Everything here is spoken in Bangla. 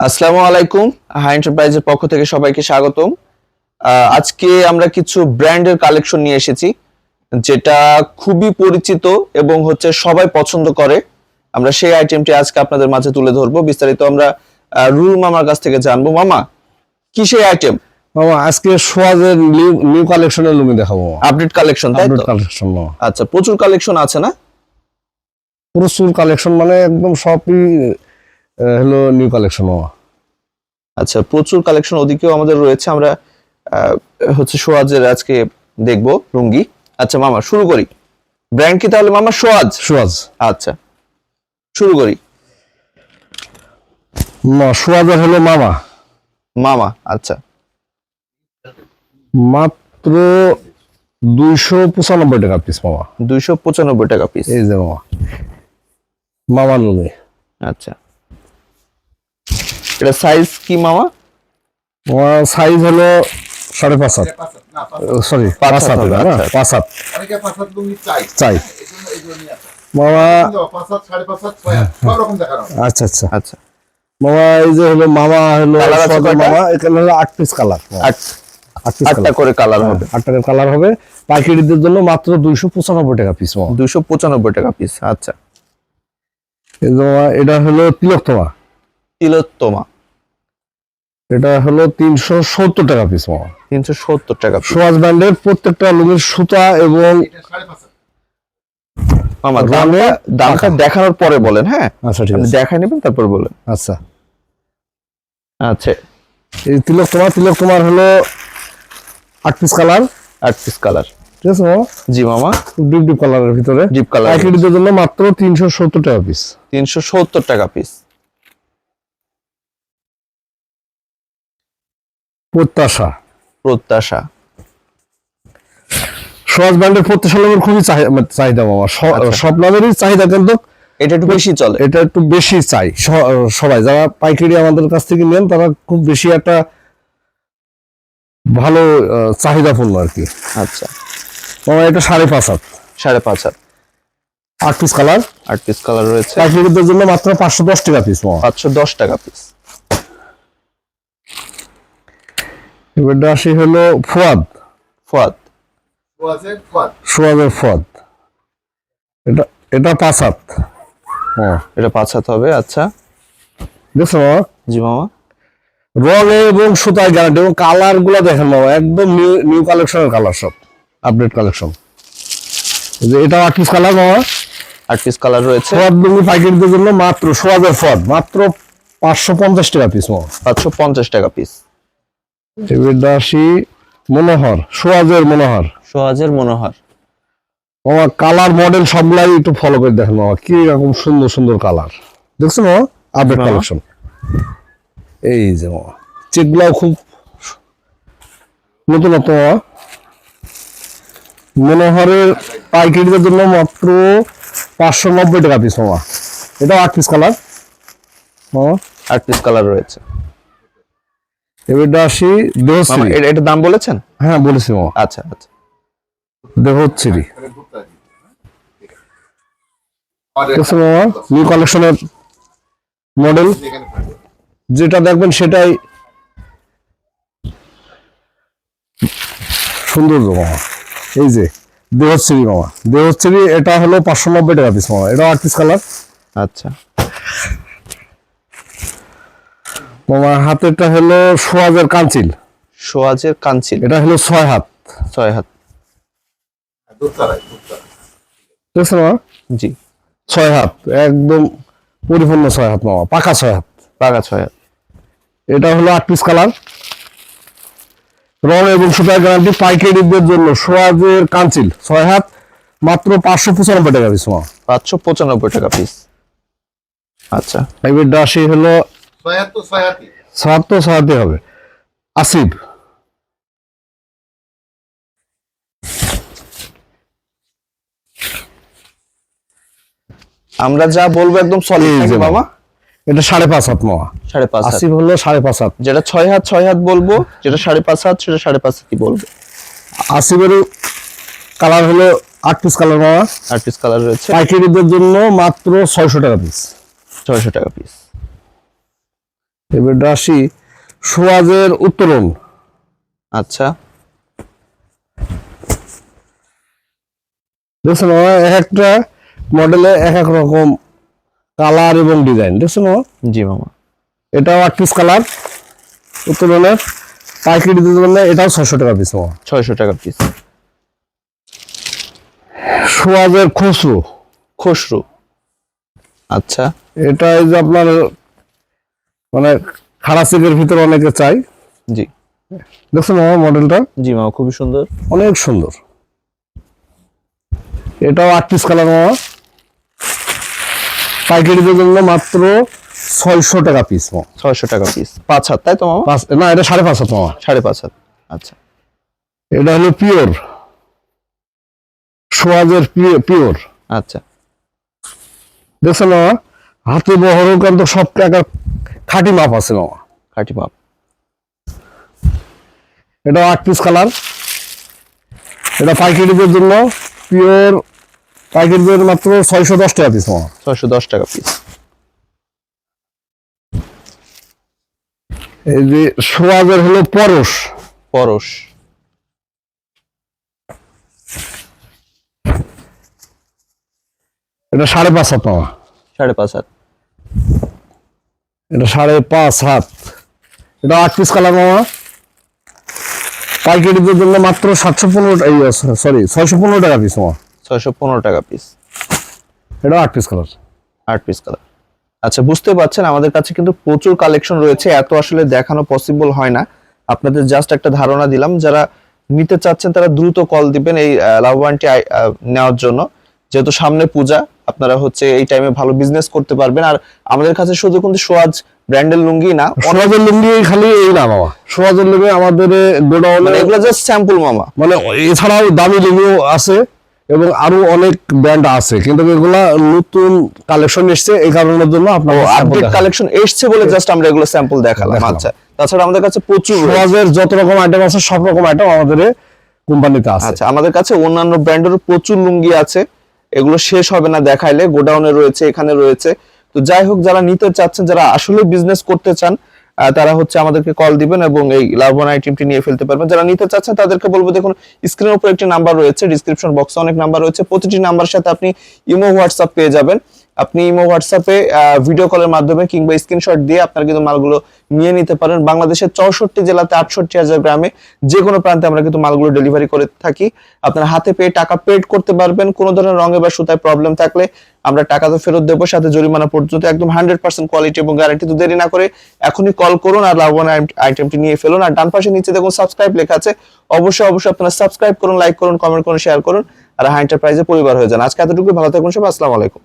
আসসালামু আলাইকুম। হাই এন্টারপ্রাইজের পক্ষ থেকে সবাইকে স্বাগতম। আজকে আমরা কিছু ব্র্যান্ডের কালেকশন নিয়ে এসেছি যেটা খুবই পরিচিত এবং সবাই পছন্দ করে। আমরা সেই আইটেমটি আজকে আপনাদের মাঝে তুলে ধরবো। বিস্তারিত আমরা রুল মামার কাছ থেকে জানবো। মামা, কি সেই আইটেম? মামা আজকে সোয়াজের নিউ কালেকশনের লুঙ্গি দেখাবো। আপডেট কালেকশন, তাই তো? কালেকশন। আচ্ছা, প্রচুর কালেকশন আছে না? প্রচুর কালেকশন মানে একদম সবই হলো নিউ কালেকশন। আচ্ছা, প্রচুর কালেকশন ওদিকেও আমাদের রয়েছে। আমরা সোয়াজের আজকে দেখবো লুঙ্গি। আচ্ছা মামা, শুরু করি। ব্র্যান্ড কি তাহলে মামা? সোয়াজ। আচ্ছা, শুরু করি। সোয়াজের হলো মামা। আচ্ছা, মাত্র 295 টাকা পিস মামা। 295 টাকা পিস। এই যে মামা লুঙ্গি। আচ্ছা, এটা সাইজ কি মামা? সাইজ হলো 5.5 সরি 5 হাত। চাই মামা। আচ্ছা আচ্ছা আচ্ছা মামা, এই যে হলো মামা হলো মামা, এখানে হলো 8 পিস কালার। 8টা করে কালার হবে। 8 টাকার কালার হবে। পাইকারিদের জন্য মাত্র 295 টাকা পিস। 295 টাকা পিস। আচ্ছা, এটা হলো তিলোত্তমা। এটা হলো 370 টাকা পিস। 370 টাকা পিস। সোয়াজ ব্র্যান্ডের প্রত্যেকটা লুঙ্গির সুতা এবং মামা দামটা দেখানোর পরে বলেন। হ্যাঁ, আচ্ছা ঠিক আছে, দেখাই নেবেন তারপর বলেন। আচ্ছা আচ্ছা, এই তিলোত্তমার হলো 8 পিস কালার। 8 পিস কালার, ঠিক আছে মামা? জি মামা। ডিপ কালারের ভিতরে, ডিপ কালার। পাইকারিদের জন্য মাত্র 370 টাকা পিস। 370 টাকা পিস। প্রত্যাশা সোয়াজ ব্র্যান্ডের প্রত্যাশা নামের খুবই চাহিদা মামা। সব নামেরই চাহিদা, কিন্তু এটা একটু বেশি চলে। এটা একটু বেশি চাই সবাই যারা পাইকারি আমাদের কাছ থেকে নেন, তারা খুব বেশি একটা ভালো চাহিদাপূর্ণ আর কি। আচ্ছা মামা, এটা 5.5 হাত। 5.5 হাত। 8 পিস কালার। 8 পিস কালার রয়েছে। পাইকারিদের জন্য মাত্র 510 টাকা পিস। 510 টাকা পিস। এবারে আসি হলো সোয়াজের ফুয়াদ। এটা 5 হাত। এটা 5 হাত হবে। আচ্ছা, দেখছো মামা? জি মামা। রঙে এবং সুতায় গ্যারান্টি, এবং কালার গুলা দেখেন মামা, একদম নিউ কালেকশনের কালার, সব আপডেট কালেকশন। এটা 8 পিস কালার মামা। 8 পিস কালার রয়েছে। সোয়াজ লুঙ্গি পাইকারিদের জন্য মাত্র সোয়াজের ফুয়াদ মাত্র 550 টাকা পিস। 550 টাকা পিস। এবারে আসি সোয়াজের মনোহর। মামা কালার মডেল সবগুলাই একটু ফলো করে দেখেন মামা, কি রকম সুন্দর সুন্দর কালার দেখছো মামা, আপডেট কালেকশন। এই যে মামা, চেকগুলাও খুব নতুনত্ব মামা। মনোহরের পাইকারিদের জন্য মাত্র 590 টাকা পিস মামা। এটাও 8 পিস কালার। 8 পিস কালার রয়েছে। এবারে আসি দেহশ্রী। এটার দাম বলেছেন? হ্যাঁ বলেছি মামা। আচ্ছা আচ্ছা, দেহশ্রী মামা, নিউ কালেকশনের মডেল। যেটা দেখবেন সেটাই সুন্দর মামা। এই যে দেহশ্রী মামা, এটা হলো 590 টাকা পিস মামা। এটাও 8 পিস কালার। আচ্ছা মামা, হাতেরটা হলো সোয়াজের কাঞ্চিল। এটা হলো 6 হাত। 6 হাত। দেখছো মামা? জি, 6 হাত, একদম পরিপূর্ণ 6 হাত মামা, পাকা 6 হাত। 6 হাত। এটা হলো 8 পিস কালার। রং এবং সুতার গ্যারান্টি। পাইকারিদের জন্য সোয়াজের কাঞ্চিল 6 হাত মাত্র 595 টাকা পিস। 595 টাকা পিস। আচ্ছা, এবার আসি হলো 6 হাতে হবে আসিফ। আমরা যা বলবো একদম সলিড থাকবে বাবা। এটা 5.5 হাত মামা। 5.5 হাত। আসিফ হলো 5.5 হাত। যেটা 6 হাত বলবো, যেটা 5.5 হাত সেটা 5.5 হাতই বলবো। আসিফের কালার হলো 8 পিস কালার মামা। 8 পিস কালার রয়েছে। পাইকারিদের জন্য মাত্র 600 টাকা পিস। 600 টাকা পিস। এবার আসি সোয়াজের উত্তরণ। আচ্ছা, দেখছেন এক একটা মডেলে এক এক রকম কালার এবং ডিজাইন, দেখছেন জি মামা। এটাও 8 পিস কালার উত্তরণের, পাইকারি দিতে পারলে এটাও 600 টাকা পিস মামা। 600 টাকা পিস। সোয়াজের খুচরো। খসরু। আচ্ছা, এটা এই যে আপনার মানে খাড়া চেকের ভিতরে অনেকে চাই, জি দেখছেন মামা মডেলটা জি মামা, খুবই সুন্দর। অনেক সুন্দর। এটাও 8 পিস কালার মামা, পাইকারিদের জন্য মাত্র 600 টাকা পিস মামা। 600 টাকা পিস, 5 হাত তাই তো মামা? না এটা 5.5 হাত মামা। 5.5 হাত। আচ্ছা, এটা হলো পিওর সোয়াজের পিওর। আচ্ছা, দেখছেন মামা হাতে বহরও কিন্তু সব টাকা খাঁটি মাপ আছে মামা। কাটি মাপ। এটা 8 পিস কালার, এটা পাইকারিদের জন্য পিওর, পাইকারিদের মাত্র 610 টাকা পিস মামা। 610 টাকা পিস। এই যে সোয়াজের হলো পরশ, পরশ। এটা 5.5 হাত মামা। 5.5 হাত। এটা 5.5 হাত, এটা 8 পিস কালার মামা, পাইকারিদের জন্য মাত্র 615 টাকা পিস মামা। 615 টাকা পিস। এটা 8 পিস কালার। 8 piece colour. আচ্ছা, বুঝতে পারছেন আমাদের কাছে কিন্তু প্রচুর কালেকশন রয়েছে, এত আসলে দেখানো পসিবল হয় না। আপনাদের জাস্ট একটা ধারণা দিলাম, যারা নিতে চাচ্ছেন তারা দ্রুত কল দিবেন এই লাভবানটি নেওয়ার জন্য, যেহেতু সামনে পূজা, আপনারা হচ্ছে এই টাইমে ভালো বিজনেস করতে পারবেন। আর আমাদের কাছে শুধু কিন্তু সোয়াজ ব্র্যান্ডের লুঙ্গি না, সোয়াজের লুঙ্গি খালি এই না মামা, সোয়াজের লুঙ্গি আমাদের গোডাউনে মানে এগুলো জাস্ট স্যাম্পল মামা। মানে এছাড়াও দামি লুঙ্গিও আছে এবং আরো অনেক ব্র্যান্ড আছে, কিন্তু এগুলা নতুন কালেকশন এসেছে এই কারণের জন্য আপনার আপডেট কালেকশন এসছে বলে জাস্ট আমরা এগুলো স্যাম্পল দেখালাম। আচ্ছা, তাছাড়া আমাদের কাছে প্রচুর রয়েছে। সোয়াজের যত রকম আইটেম আছে সব রকম আইটেম আমাদের কোম্পানিতে আছে। আচ্ছা, আমাদের কাছে অন্যান্য ব্র্যান্ডেরও প্রচুর লুঙ্গি আছে, এগুলো শেষ হবে না দেখাইলে। গোডাউনে রয়েছে, এখানে রয়েছে। তো যাই হোক, যারা নিতে চাচ্ছেন, যারা আসলে বিজনেস করতে চান, তারা হচ্ছে আমাদেরকে কল দিবেন এবং এই লাভবান আইটেমটি নিয়ে ফেলতে পারবেন। যারা নিতে চাচ্ছেন তাদেরকে বলবো, দেখুন স্ক্রিনের উপর একটি নাম্বার রয়েছে, ডিসক্রিপশন বক্সে অনেক নাম্বার রয়েছে, প্রতিটি নাম্বারের সাথে আপনি ইমো হোয়াটসঅ্যাপ পেয়ে যাবেন। আপনি ইমো হোয়াটসঅ্যাপে ভিডিও কলের মাধ্যমে কিংবা স্ক্রিনশট দিয়ে আপনারা কিন্তু মালগুলো নিয়ে নিতে পারেন। বাংলাদেশের 64 জেলাতে 68,000 গ্রামে যে কোনো প্রান্তে আমরা কিন্তু মালগুলো ডেলিভারি করে থাকি। আপনারা হাতে পেয়ে টাকা পেড করতে পারবেন। কোনো ধরনের রঙে বা সুতায় প্রবলেম থাকলে আমরা টাকা তো ফেরত দেবো, সাথে জরিমানা পর্যন্ত, একদম 100% কোয়ালিটি এবং গ্যারান্টি। তো দেরি না করে এখনই কল করুন আর লাভবান আইটেমটি নিয়ে ফেলুন। আর ডান পাশে নিচে দেখুন সাবস্ক্রাইব লেখা আছে, অবশ্যই আপনারা সাবস্ক্রাইব করুন, লাইক করুন, কমেন্ট করুন, শেয়ার করুন, আর হাই এন্টারপ্রাইজের পরিবার হয়ে যান। আজকে এতটুকু, ভালো থাকুন সবাই, আসসালামু আলাইকুম।